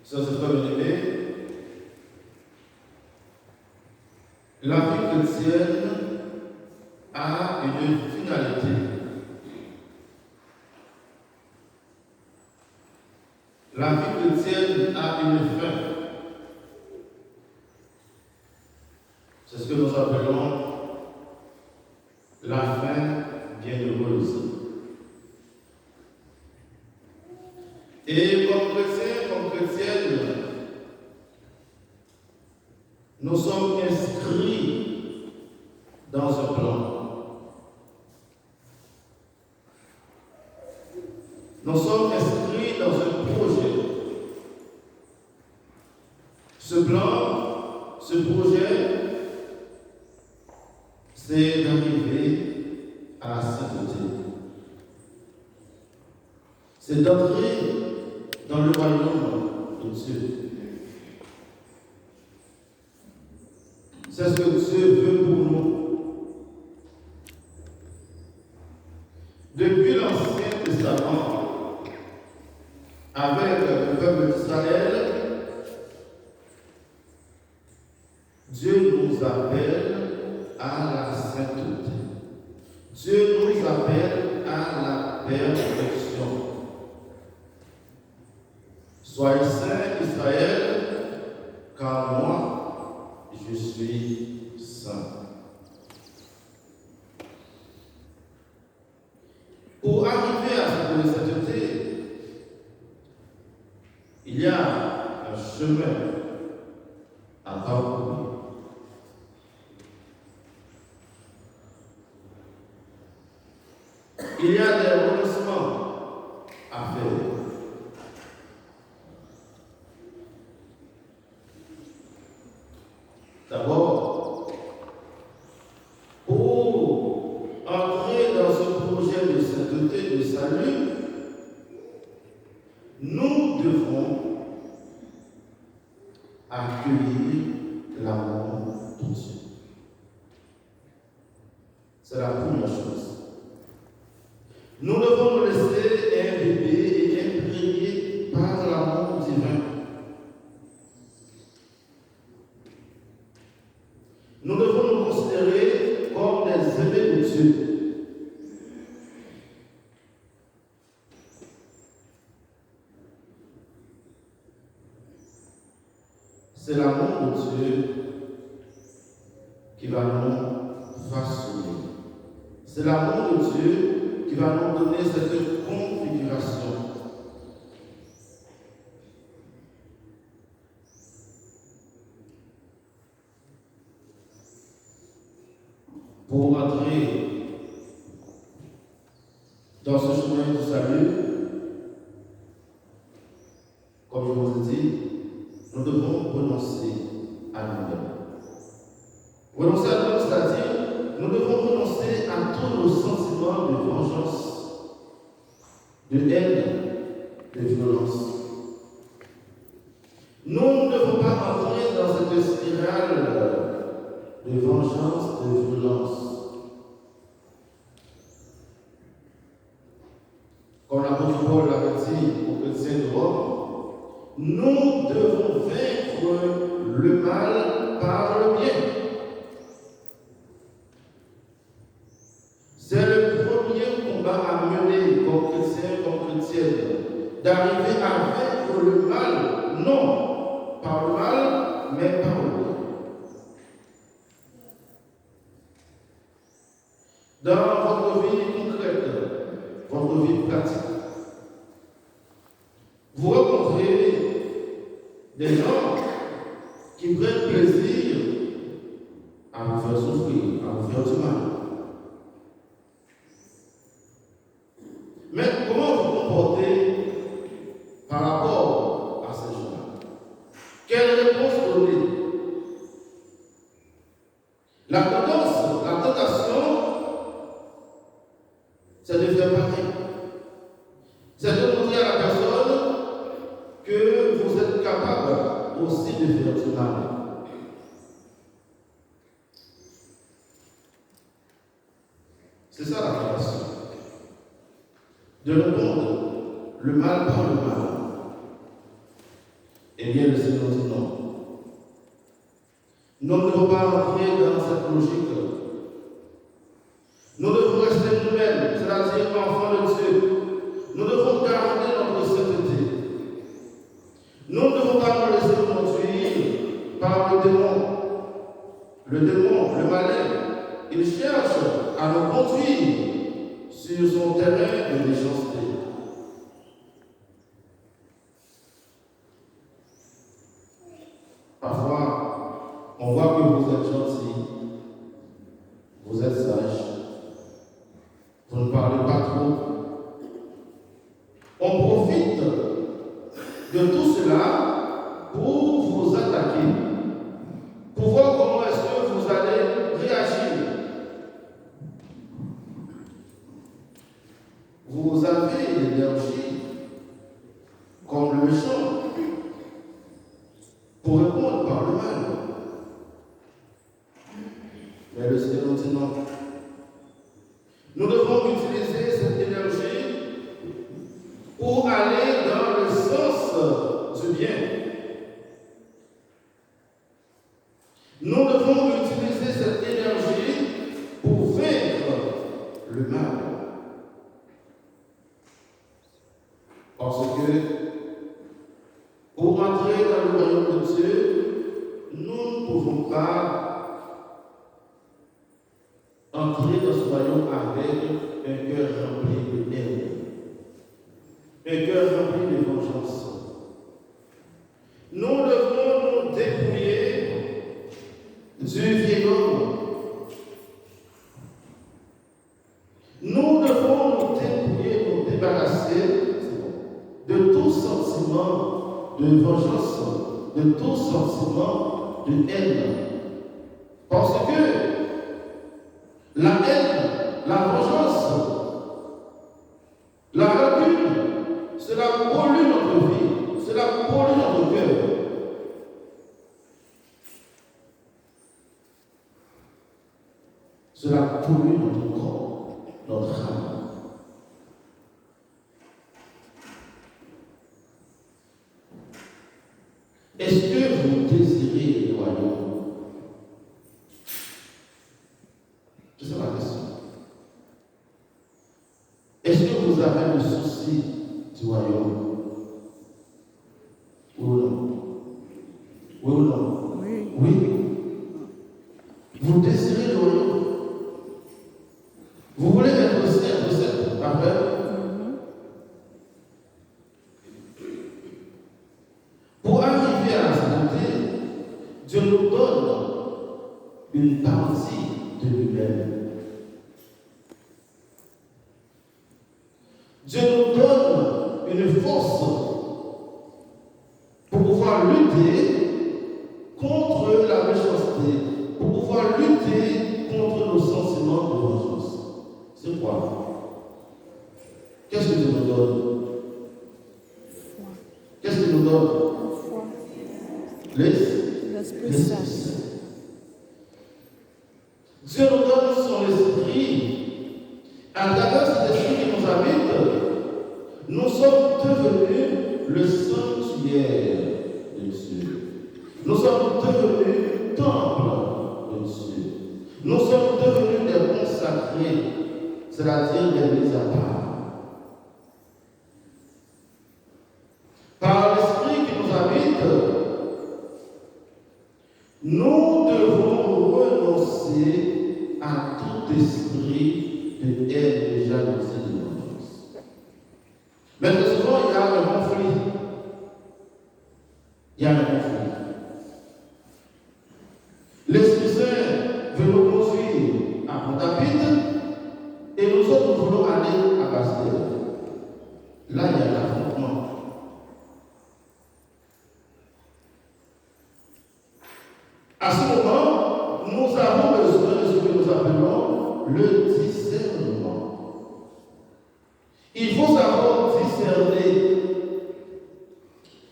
Sœurs et frères bien-aimés, la vie chrétienne a une finalité. La vie chrétienne a une fin. C'est ce que nous appelons la fin bienheureuse. Et comme chrétiens, comme chrétiennes, nous sommes inscrits dans un plan. Nous sommes inscrits dans un projet. Ce plan, ce projet, c'est d'arriver à la sainteté. C'est d'entrer dans le royaume de Dieu. C'est ce que Dieu veut pour nous. Depuis l'Ancien Testament, avec le peuple d'Israël, Dieu nous appelle à la sainteté. Dieu nous appelle à la perfection. Soyez saints, Israël, car moi, je suis saint. Pour arriver à cette sainteté, il y a un chemin à parcourir. Il y a des renoncements à faire. D'abord, pour entrer dans ce projet de sainteté, de salut, nous devons accueillir l'amour de Dieu. C'est la première chose. Nous devons nous laisser imbiber et imprégner par l'amour divin. Nous devons nous considérer comme des aimés de Dieu. C'est l'amour de Dieu qui va nous façonner. C'est l'amour de Dieu qui va nous donner cette configuration. Pour entrer dans ce chemin du salut, comme je vous ai dit, nous devons renoncer à nous-mêmes. Renoncer à nous-mêmes, c'est-à-dire, nous devons renoncer à tous nos sentiments de vengeance, de haine, de violence. Nous ne devons pas entrer dans cette spirale de vengeance, de violence. Comme l'apôtre Paul l'avait dit aux chrétiens de Rome, nous devons vaincre le mal par le bien. C'est le premier combat à mener comme chrétien, comme chrétienne, d'arriver à vaincre le mal, non par le mal, mais par le bien. Dans votre vie concrète, votre vie pratique, vous rencontrez des gens qui prennent plaisir à vous faire souffrir, à vous faire du mal. Mais comment vous comportez par rapport à ces gens-là? Quelle réponse donner? La tentation, c'est de faire pareil. C'est de montrer à la personne que vous êtes capable aussi de faire du mal. C'est ça la tentation. De répondre le mal par le mal. Eh bien, le Seigneur dit non. Nous ne devons pas entrer dans cette logique. Nous devons rester nous-mêmes, c'est-à-dire enfants de Dieu. Nous devons garder notre sainteté. Nous ne devons pas nous laisser conduire par le démon. Le démon, le malin, il cherche à nous conduire sur son terrain de méchanceté. Parfois, on voit que vous êtes gentil, vous êtes sage, vous ne parlez pas trop. On profite de tout cela pour vous attaquer, pour voir comment est-ce que vous allez réagir. Vous avez l'énergie, comme le méchant, pour répondre par le mal. Mais le Seigneur dit non. Nous devons utiliser cette énergie pour aller dans le sens du bien. Nous devons utiliser cette énergie pour vaincre le mal. Parce que pour entrer dans le royaume de Dieu, nous ne pouvons pas entrer dans ce royaume avec un cœur rempli de haine, un cœur rempli de vengeance. Nous devons nous dépouiller du vieil homme. Nous devons nous dépouiller, nous débarrasser de tout sentiment de vengeance, de tout sentiment de haine. Parce que la haine, la vengeance, la rancune, cela pollue notre vie, cela pollue notre cœur. Cela pollue notre corps, notre âme. Est-ce que vous désirez le royaume? C'est ça la question. Est-ce que vous avez le souci du royaume? Oui ou non? Oui ou non? Oui. Oui. Vous désirez le royaume? Vous voulez être aussi un de cette faveur? Pour arriver à la sainteté, Dieu nous donne une partie de lui-même. Dieu nous donne une force pour pouvoir lutter contre la méchanceté, pour pouvoir lutter contre nos sentiments de vengeance. C'est quoi? Qu'est-ce que Dieu nous donne? Qu'est-ce qu'il nous donne? L'Esprit Saint. Dieu nous donne son esprit. À travers cet esprit qui nous habite, nous sommes devenus le sanctuaire de Dieu. Nous sommes devenus temple de Dieu. Nous sommes devenus des consacrés, c'est-à-dire des mis à part. Par l'esprit qui nous habite, nous devons renoncer à tout esprit de haine, de jalousie, de vengeance. Mais très souvent, il y a un conflit. Il y a un conflit. L'Esprit Saint veut nous conduire à Pointe-à-Pitre et nous autres, nous voulons aller à Bastille. Là, il y a un affrontement. À ce moment, nous avons besoin de ce que nous appelons le discernement. Il faut savoir discerner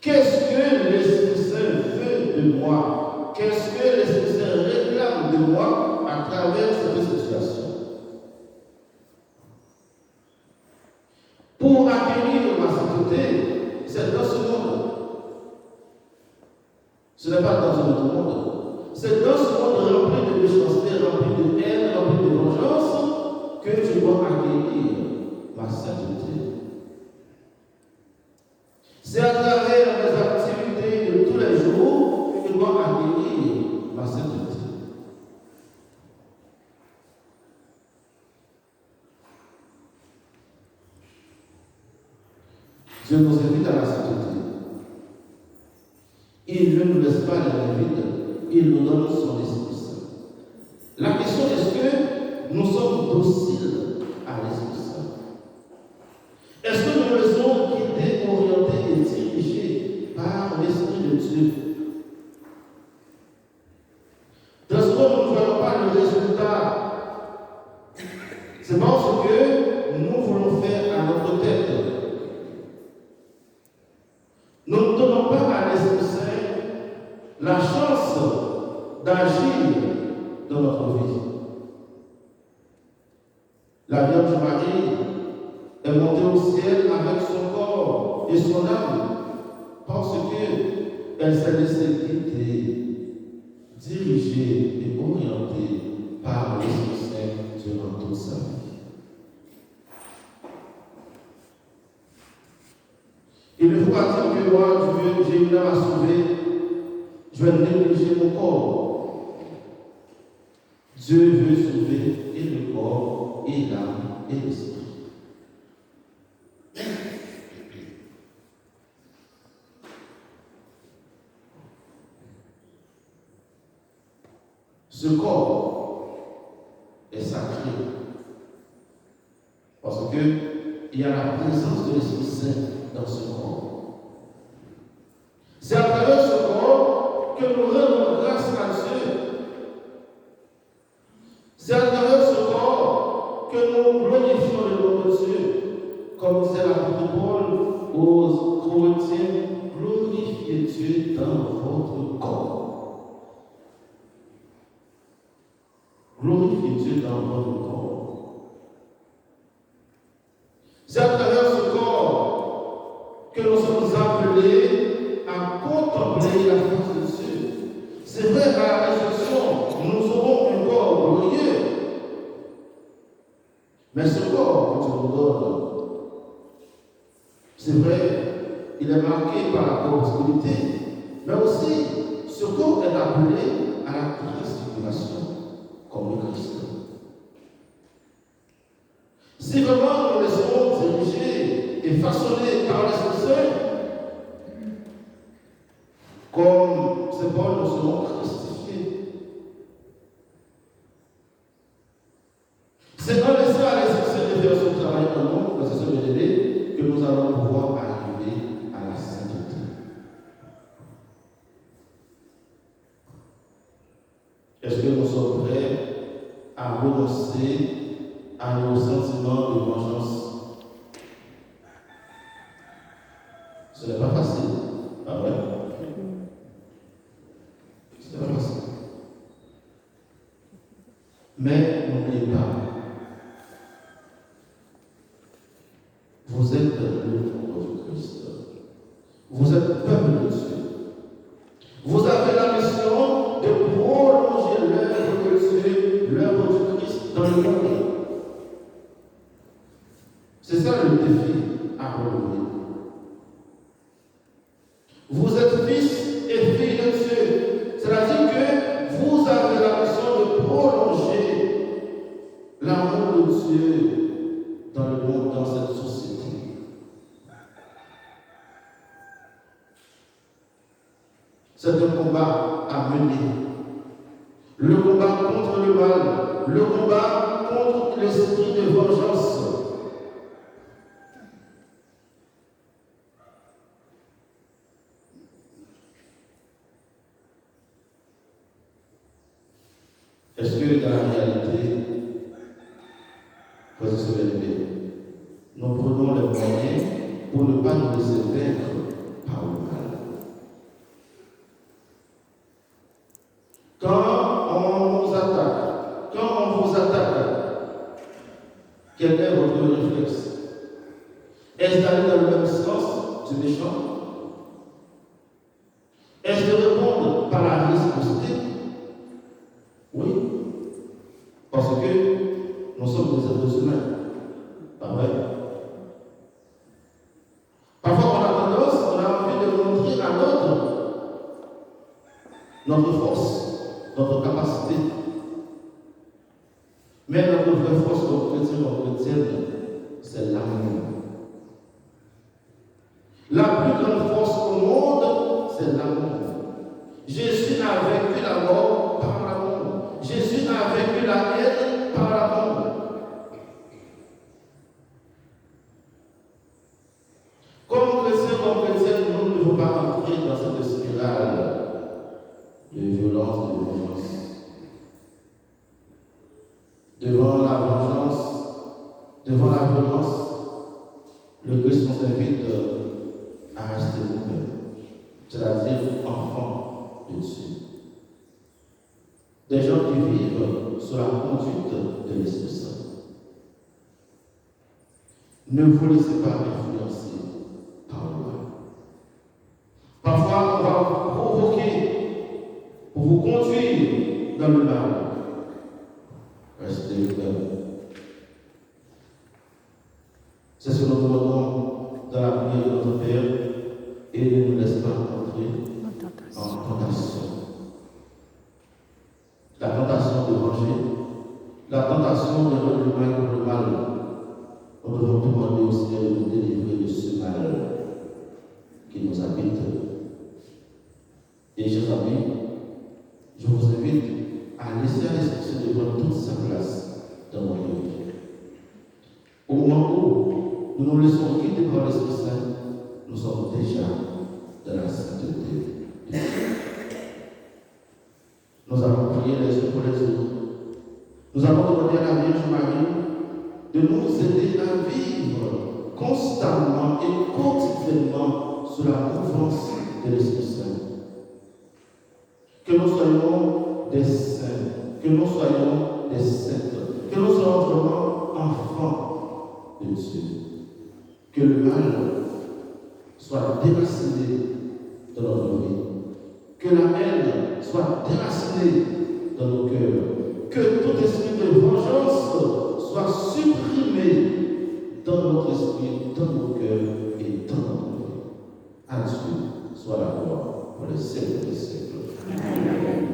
qu'est-ce que l'Esprit Saint veut de moi, qu'est-ce que l'Esprit Saint réclame de moi à travers cette situation. Pour acquérir ma sainteté, c'est dans ce monde. Ce n'est pas dans un autre monde. C'est dans ce monde rempli de méchanceté, rempli de haine, rempli de vengeance, que tu dois acquérir ma sainteté. C'est à travers mes activités de tous les jours que je dois acquérir ma sainteté. Dieu nous invite à la sainteté. Il ne nous laisse pas les vides, il nous donne son Esprit Saint. La question est-ce que nous sommes dociles à l'Esprit Saint? Est-ce que nous nous laissons guider, orienter et diriger par l'Esprit de Dieu? Dans ce moment, nous ne voyons pas le résultat. C'est parce que nous voulons faire à notre tête. Nous ne donnons pas à l'Esprit Saint la chance d'agir dans notre vie. La Vierge Marie est montée au ciel avec son corps et son âme parce qu'elle s'est laissée guider, dirigée et orientée par l'Esprit Saint durant toute sa vie. Il ne faut pas dire que moi, j'ai une âme à sauver, je vais négliger mon corps. Dieu veut sauver et le corps, et l'âme, et l'esprit. Ce corps est sacré parce qu'il y a la présence de l'Esprit Saint dans ce corps. C'est à travers ce corps que nous rendons grâce à Dieu. C'est à travers ce corps que nous glorifions le nom de Dieu. Comme disait l'apôtre Paul aux Corinthiens, glorifiez Dieu dans votre corps. Glorifiez Dieu dans votre corps. C'est à travers ce corps que nous sommes appelés à contempler la face de Dieu. C'est vrai, à la résurrection, nous aurons un corps glorieux. Mais ce corps que Dieu nous donne, c'est vrai, il est marqué par la corruptibilité, mais aussi ce corps est appelé à la transfiguration, comme le Christ. Si vraiment nous laissons diriger et façonner par l'Esprit Saint, comme c'est Paul, nous serons christifiés. C'est en laissant à l'Esprit Saint de faire son travail en nous, c'est ce que que nous allons pouvoir arriver à la sainteté. Est-ce que nous sommes prêts à renoncer à nos sentiments de vengeance? Ce n'est pas facile, pas vrai? Ce n'est pas facile. Mais n'oubliez pas, vous êtes le corps du Christ. Vous êtes peuple de Dieu. Vous avez la mission de prolonger l'œuvre de Dieu, l'œuvre du Christ dans le monde. C'est ça le défi à relever. Vous êtes fils et filles de Dieu. C'est-à-dire que vous avez la mission de prolonger l'amour de Dieu dans le monde, dans cette société. C'est un combat à mener. Le combat contre le mal, le combat contre l'esprit de vengeance. Est-ce que dans la réalité, faut se relever, nous prenons les moyens pour ne pas nous laisser vaincre par le mal? Quand on nous attaque, quand on vous attaque, quel est votre réflexe? Est-ce d'aller dans le même sens du méchant? Est-ce de répondre humains. Pas vrai? Parfois, on a tendance, on a envie de montrer à l'autre notre force, notre capacité. Mais notre vraie force comme chrétien, comme chrétienne, c'est l'amour. La plus grande force au monde, c'est l'amour. Jésus a vaincu la mort par l'amour. Jésus a vaincu la haine par l'amour. Comme chrétiens, nous ne devons pas entrer dans cette spirale de violence, de vengeance. Devant la vengeance, devant la violence, le Christ nous invite à rester nous-mêmes, c'est-à-dire enfants de Dieu. Des gens qui vivent sous la conduite de l'Esprit Saint. Ne vous laissez pas influencer par le mal. Parfois, on va vous provoquer pour vous conduire dans le mal. Restez vous-même. C'est ce que nous demandons dans la prière de notre Père et ne nous laisse pas entrer en tentation. La tentation de manger, la tentation de rendre le mal pour le mal. Nous devons demander au Seigneur de nous délivrer de ce mal qui nous habite. Et chers amis, je vous invite à laisser à l'Esprit de Dieu toute sa place dans notre vie. Au moment où nous nous laissons guider par l'Esprit Saint, nous sommes déjà dans la sainteté de Dieu. Nous allons prier les uns pour les autres. Nous allons demander à la Vierge Marie de nous aider à vivre constamment et quotidiennement sous la mouvance de l'Esprit Saint. Que nous soyons des saints, que nous soyons des saintes, que nous soyons vraiment enfants de Dieu. Que le mal soit déraciné dans notre vie. Que la haine soit déracinée dans nos cœurs. Que tout esprit de vengeance soit supprimé dans notre esprit, dans nos cœurs et dans notre vie. À Dieu soit la gloire pour les siècles des siècles. Amen.